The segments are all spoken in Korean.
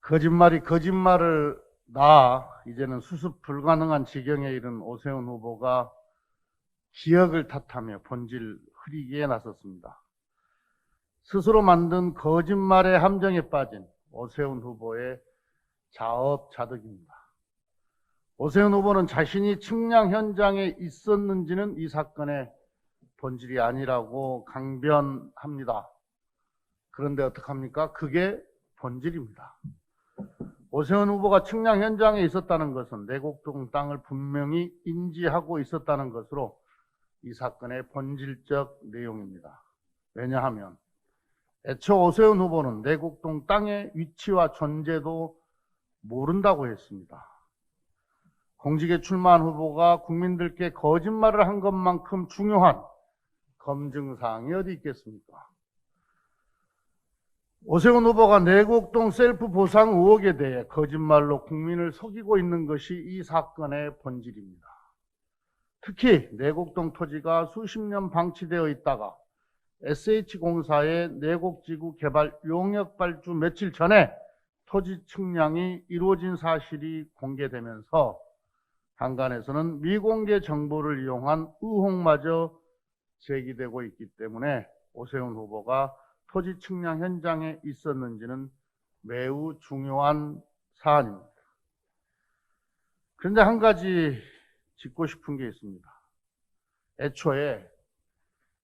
거짓말이 거짓말을 낳아 이제는 수습 불가능한 지경에 이른 오세훈 후보가 기억을 탓하며 본질 흐리기에 나섰습니다. 스스로 만든 거짓말의 함정에 빠진 오세훈 후보의 자업자득입니다. 오세훈 후보는 자신이 측량 현장에 있었는지는 이 사건의 본질이 아니라고 강변합니다. 그런데 어떡합니까? 그게 본질입니다. 오세훈 후보가 측량 현장에 있었다는 것은 내곡동 땅을 분명히 인지하고 있었다는 것으로 이 사건의 본질적 내용입니다. 왜냐하면 애초 오세훈 후보는 내곡동 땅의 위치와 존재도 모른다고 했습니다. 공직에 출마한 후보가 국민들께 거짓말을 한 것만큼 중요한 검증사항이 어디 있겠습니까? 오세훈 후보가 내곡동 셀프 보상 의혹에 대해 거짓말로 국민을 속이고 있는 것이 이 사건의 본질입니다. 특히 내곡동 토지가 수십 년 방치되어 있다가 SH공사의 내곡지구 개발 용역 발주 며칠 전에 토지 측량이 이루어진 사실이 공개되면서 한간에서는 미공개 정보를 이용한 의혹마저 제기되고 있기 때문에 오세훈 후보가 토지 측량 현장에 있었는지는 매우 중요한 사안입니다. 그런데 한 가지 짚고 싶은 게 있습니다. 애초에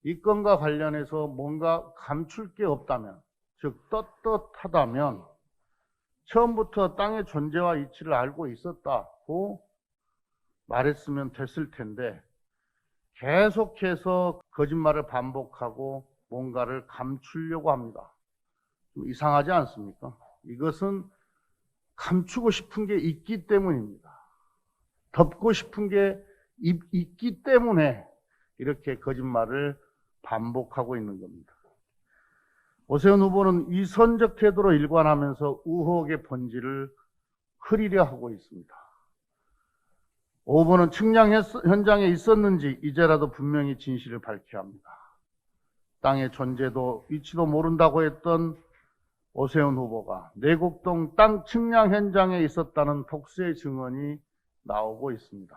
이 건과 관련해서 뭔가 감출 게 없다면, 즉 떳떳하다면 처음부터 땅의 존재와 이치를 알고 있었다고 말했으면 됐을 텐데 계속해서 거짓말을 반복하고 뭔가를 감추려고 합니다. 좀 이상하지 않습니까? 이것은 감추고 싶은 게 있기 때문입니다. 덮고 싶은 게 있기 때문에 이렇게 거짓말을 반복하고 있는 겁니다. 오세훈 후보는 위선적 태도로 일관하면서 의혹의 본질을 흐리려 하고 있습니다. 오 후보는 측량 현장에 있었는지 이제라도 분명히 진실을 밝혀야 합니다. 땅의 존재도 위치도 모른다고 했던 오세훈 후보가 내곡동 땅 측량 현장에 있었다는 독세 증언이 나오고 있습니다.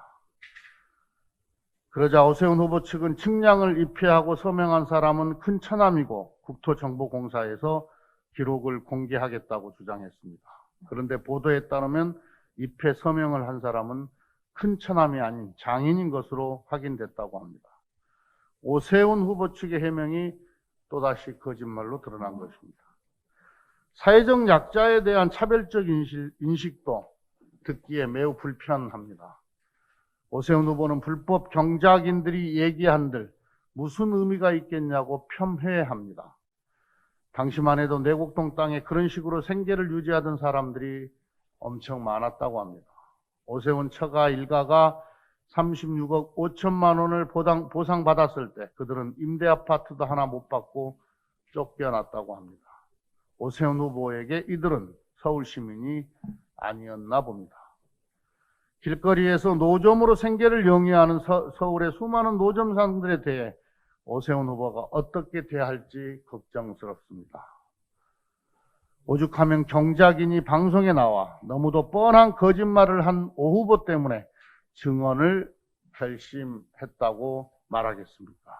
그러자 오세훈 후보 측은 측량을 입회하고 서명한 사람은 큰 처남이고 국토정보공사에서 기록을 공개하겠다고 주장했습니다. 그런데 보도에 따르면 입회 서명을 한 사람은 큰 처남이 아닌 장인인 것으로 확인됐다고 합니다. 오세훈 후보 측의 해명이 또다시 거짓말로 드러난 것입니다. 사회적 약자에 대한 차별적 인식도 듣기에 매우 불편합니다. 오세훈 후보는 불법 경작인들이 얘기한들 무슨 의미가 있겠냐고 폄훼합니다. 당시만 해도 내곡동 땅에 그런 식으로 생계를 유지하던 사람들이 엄청 많았다고 합니다. 오세훈 처가 일가가 36억 5천만 원을 보상받았을 때 그들은 임대 아파트도 하나 못 받고 쫓겨났다고 합니다. 오세훈 후보에게 이들은 서울 시민이 아니었나 봅니다. 길거리에서 노점으로 생계를 영위하는 서울의 수많은 노점상들에 대해 오세훈 후보가 어떻게 대할지 걱정스럽습니다. 오죽하면 경작인이 방송에 나와 너무도 뻔한 거짓말을 한 오 후보 때문에 증언을 결심했다고 말하겠습니까?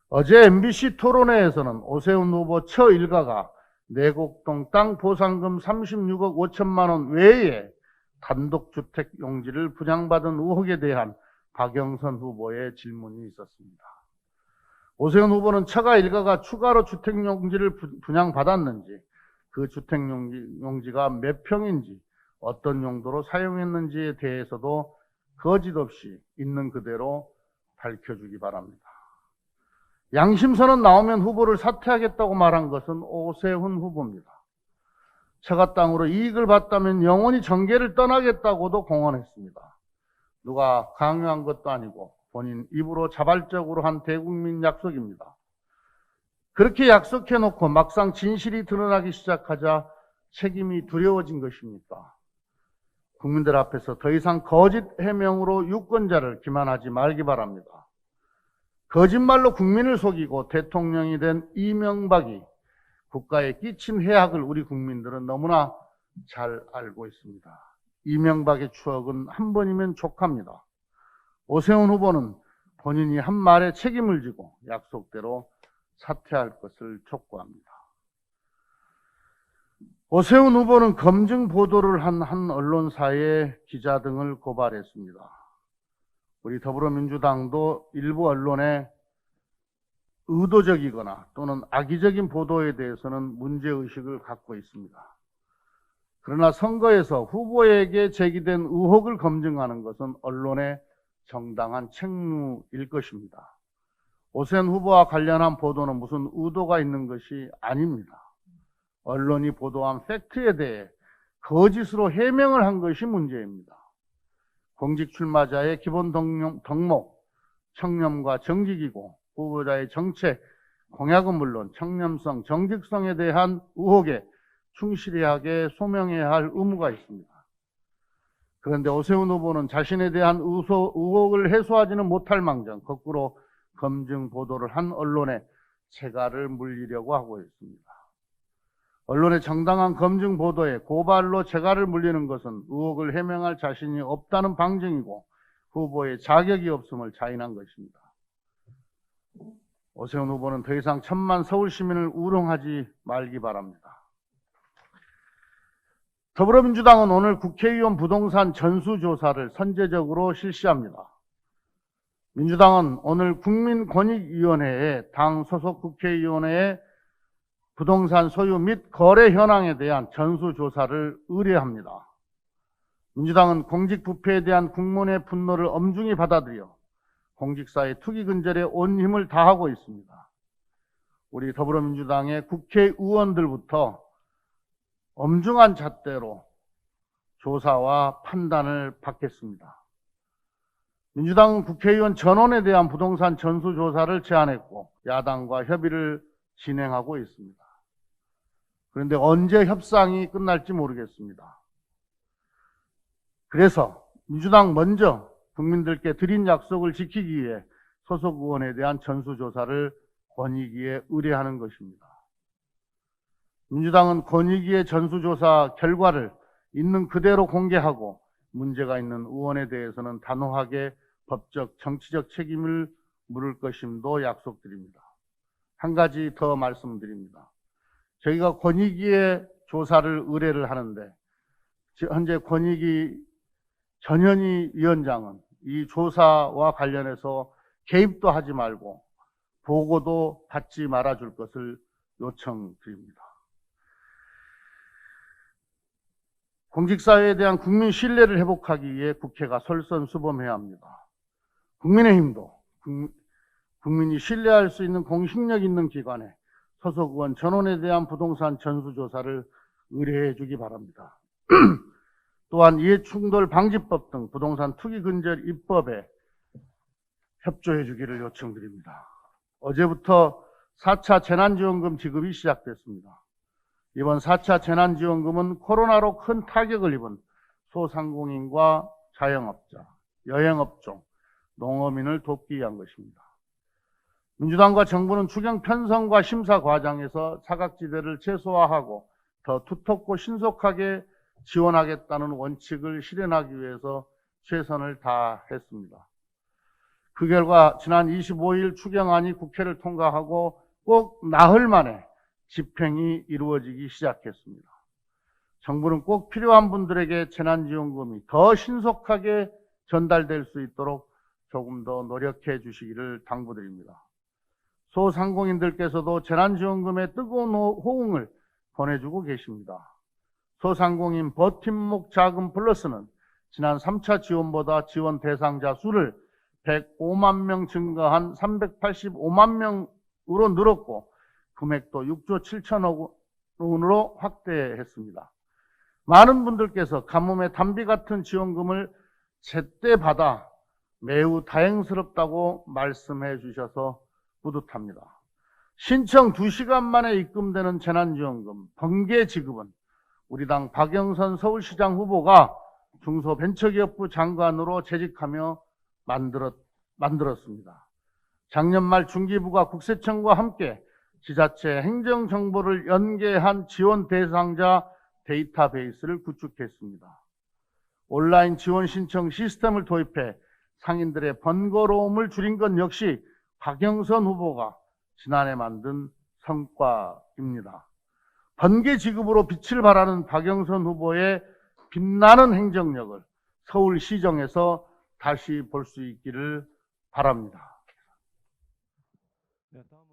어제 MBC 토론회에서는 오세훈 후보 처 일가가 내곡동 땅 보상금 36억 5천만 원 외에 단독주택 용지를 분양받은 의혹에 대한 박영선 후보의 질문이 있었습니다. 오세훈 후보는 처가 일가가 추가로 주택용지를 분양받았는지, 그 주택용지가 몇 평인지, 어떤 용도로 사용했는지에 대해서도 거짓 없이 있는 그대로 밝혀주기 바랍니다. 양심선언 나오면 후보를 사퇴하겠다고 말한 것은 오세훈 후보입니다. 처가 땅으로 이익을 봤다면 영원히 정계를 떠나겠다고도 공언했습니다. 누가 강요한 것도 아니고 본인 입으로 자발적으로 한 대국민 약속입니다. 그렇게 약속해놓고 막상 진실이 드러나기 시작하자 책임이 두려워진 것입니까? 국민들 앞에서 더 이상 거짓 해명으로 유권자를 기만하지 말기 바랍니다. 거짓말로 국민을 속이고 대통령이 된 이명박이 국가에 끼친 해악을 우리 국민들은 너무나 잘 알고 있습니다. 이명박의 추억은 한 번이면 족합니다. 오세훈 후보는 본인이 한 말에 책임을 지고 약속대로 사퇴할 것을 촉구합니다. 오세훈 후보는 검증 보도를 한 언론사의 기자 등을 고발했습니다. 우리 더불어민주당도 일부 언론에 의도적이거나 또는 악의적인 보도에 대해서는 문제의식을 갖고 있습니다. 그러나 선거에서 후보에게 제기된 의혹을 검증하는 것은 언론의 정당한 책무일 것입니다. 오세훈 후보와 관련한 보도는 무슨 의도가 있는 것이 아닙니다. 언론이 보도한 팩트에 대해 거짓으로 해명을 한 것이 문제입니다. 공직 출마자의 기본 덕목, 청렴과 정직이고 후보자의 정책, 공약은 물론 청렴성, 정직성에 대한 의혹에 충실하게 소명해야 할 의무가 있습니다. 그런데 오세훈 후보는 자신에 대한 의혹을 해소하지는 못할 망정 거꾸로 검증 보도를 한 언론에 재갈을 물리려고 하고 있습니다. 언론의 정당한 검증 보도에 고발로 재갈을 물리는 것은 의혹을 해명할 자신이 없다는 방증이고 후보의 자격이 없음을 자인한 것입니다. 오세훈 후보는 더 이상 천만 서울 시민을 우롱하지 말기 바랍니다. 더불어민주당은 오늘 국회의원 부동산 전수조사를 선제적으로 실시합니다. 민주당은 오늘 국민권익위원회에 당 소속 국회의원회에 부동산 소유 및 거래 현황에 대한 전수조사를 의뢰합니다. 민주당은 공직부패에 대한 국민의 분노를 엄중히 받아들여 공직사의 투기 근절에 온 힘을 다하고 있습니다. 우리 더불어민주당의 국회의원들부터 엄중한 잣대로 조사와 판단을 받겠습니다. 민주당은 국회의원 전원에 대한 부동산 전수조사를 제안했고 야당과 협의를 진행하고 있습니다. 그런데 언제 협상이 끝날지 모르겠습니다. 그래서 민주당 먼저 국민들께 드린 약속을 지키기 위해 소속 의원에 대한 전수조사를 권익위에 의뢰하는 것입니다. 민주당은 권익위의 전수조사 결과를 있는 그대로 공개하고 문제가 있는 의원에 대해서는 단호하게 법적, 정치적 책임을 물을 것임도 약속드립니다. 한 가지 더 말씀드립니다. 저희가 권익위의 조사를 의뢰를 하는데 현재 권익위 전현희 위원장은 이 조사와 관련해서 개입도 하지 말고 보고도 받지 말아줄 것을 요청드립니다. 공직사회에 대한 국민 신뢰를 회복하기 위해 국회가 솔선수범해야 합니다. 국민의힘도 국민이 신뢰할 수 있는 공신력 있는 기관에 소속 의원 전원에 대한 부동산 전수조사를 의뢰해 주기 바랍니다. 또한 이해충돌 방지법 등 부동산 투기 근절 입법에 협조해 주기를 요청드립니다. 어제부터 4차 재난지원금 지급이 시작됐습니다. 이번 4차 재난지원금은 코로나로 큰 타격을 입은 소상공인과 자영업자, 여행업종, 농어민을 돕기 위한 것입니다. 민주당과 정부는 추경 편성과 심사 과정에서 사각지대를 최소화하고 더 두텁고 신속하게 지원하겠다는 원칙을 실현하기 위해서 최선을 다했습니다. 그 결과 지난 25일 추경안이 국회를 통과하고 꼭 나흘 만에 집행이 이루어지기 시작했습니다. 정부는 꼭 필요한 분들에게 재난지원금이 더 신속하게 전달될 수 있도록 조금 더 노력해 주시기를 당부드립니다. 소상공인들께서도 재난지원금의 뜨거운 호응을 보내주고 계십니다. 소상공인 버팀목 자금 플러스는 지난 3차 지원보다 지원 대상자 수를 105만 명 증가한 385만 명으로 늘었고 금액도 6조 7천억 원으로 확대했습니다. 많은 분들께서 가뭄의 단비 같은 지원금을 제때 받아 매우 다행스럽다고 말씀해 주셔서 뿌듯합니다. 신청 2시간 만에 입금되는 재난지원금 번개 지급은 우리 당 박영선 서울시장 후보가 중소벤처기업부 장관으로 재직하며 만들었습니다. 작년 말 중기부가 국세청과 함께 지자체 행정정보를 연계한 지원 대상자 데이터베이스를 구축했습니다. 온라인 지원 신청 시스템을 도입해 상인들의 번거로움을 줄인 것 역시 박영선 후보가 지난해 만든 성과입니다. 번개 지급으로 빛을 발하는 박영선 후보의 빛나는 행정력을 서울시정에서 다시 볼 수 있기를 바랍니다. 네, 다음은